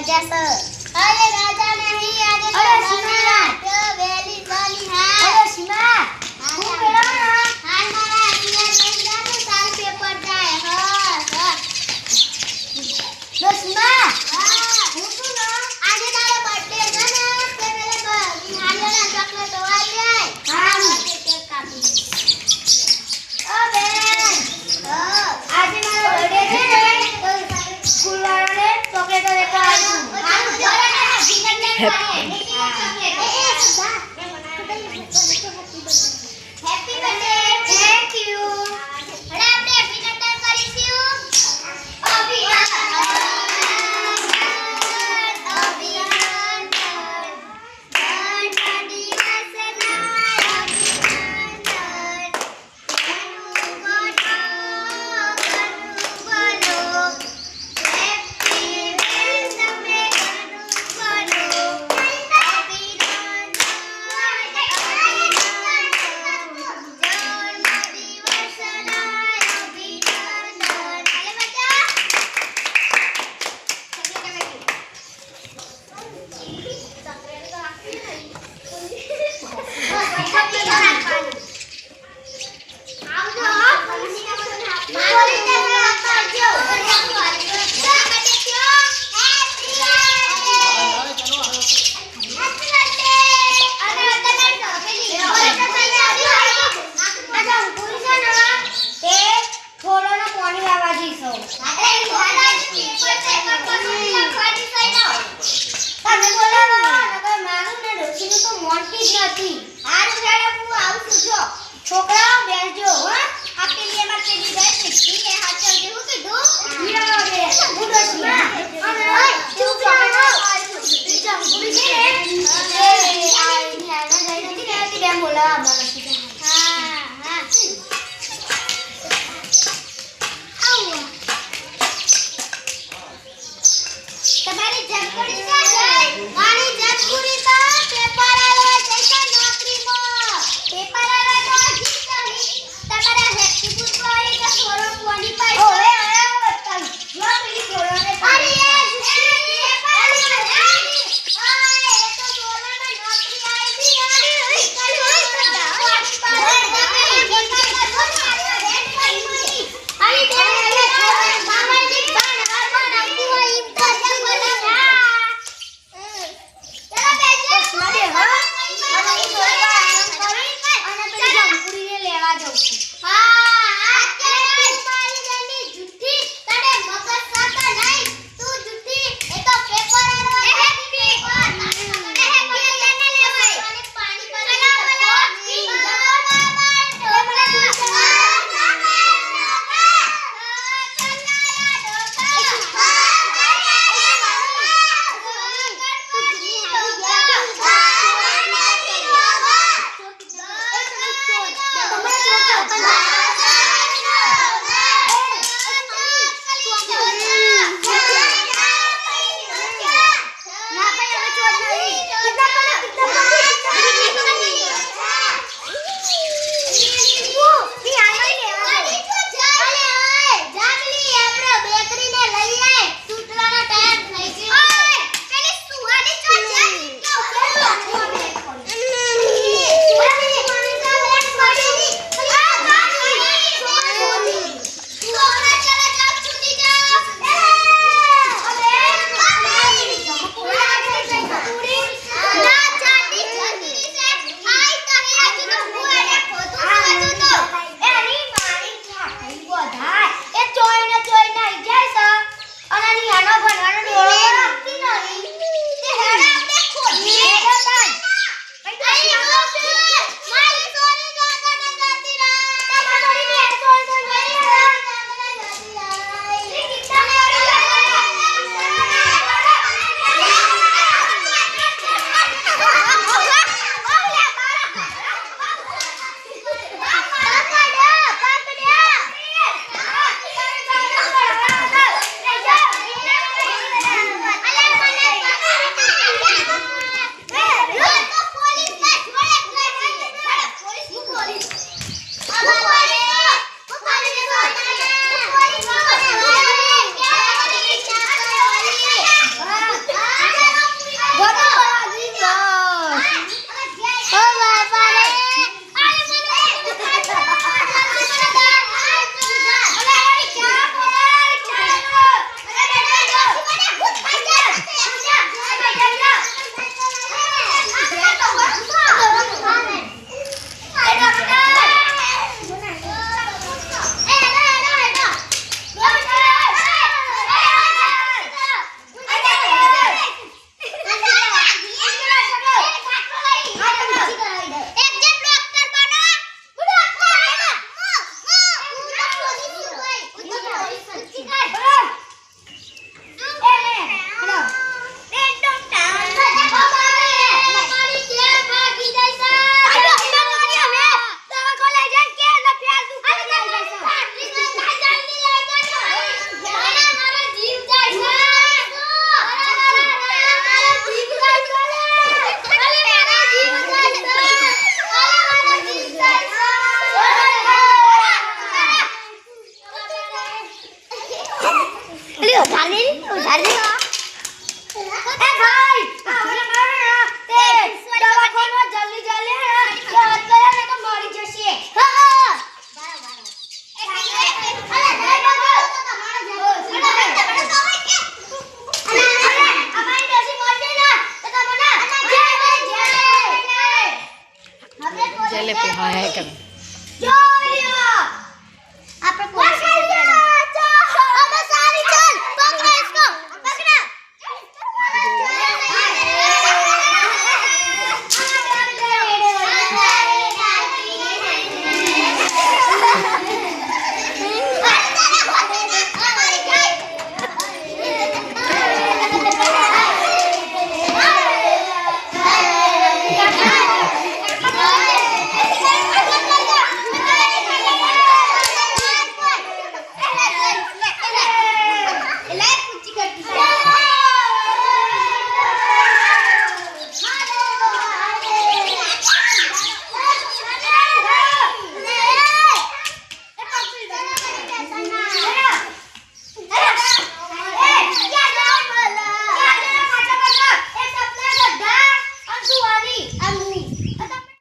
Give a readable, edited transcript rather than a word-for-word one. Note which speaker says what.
Speaker 1: રાજા sir અરે રાજા નહીં આજે તો વેલી બની હા અરે સીમા હું પેલા હાલ મારા અહીંયા લઈ જાનું સાલ પેપર જાય હા સીમા હા હું શું ના આજે તારો બર્થડે છે ને તે પેલે વિહારીઓના ચોકલેટ વાળી જાય હા કેક કાપી ઓ બેન આજે મારો બર્થડે છે ને તો સ્કૂલ વાળાને ચોકલેટ લેવા આવ્યું હેપી બર્થડે થેન્ક યુ હવે આપણે અભિનંદન કરીશું છોકરાઓ બેસજો હા આપેલી એમાં પેલી બેસ નીકળી કે હાથ ચાલજે હું કીધું હીરા દે હું દસમાં અને તું છોકરાઓ બીજા ગુડી છે એ આની આગળ જઈ નથી કે બેમ બોલાવા મને હા હા આવો તમારી જગપડી છે મારી જગપડી તો પેપર આવ્યો છે નોકરીમાં પેપર આવ્યો તો અલી ઉધારી એ ભાઈ આપણે મારે તે દવાખાના જલ્દી જલ્દી હે કે અત્યારે ને તો મરી જશે હા બરાબર અરે જઈ બાબુ તો તમારો જવો અરે અમારી દેશી મરજે ના તો તમને જેલે
Speaker 2: જેલે पे हाँ है कर
Speaker 1: જો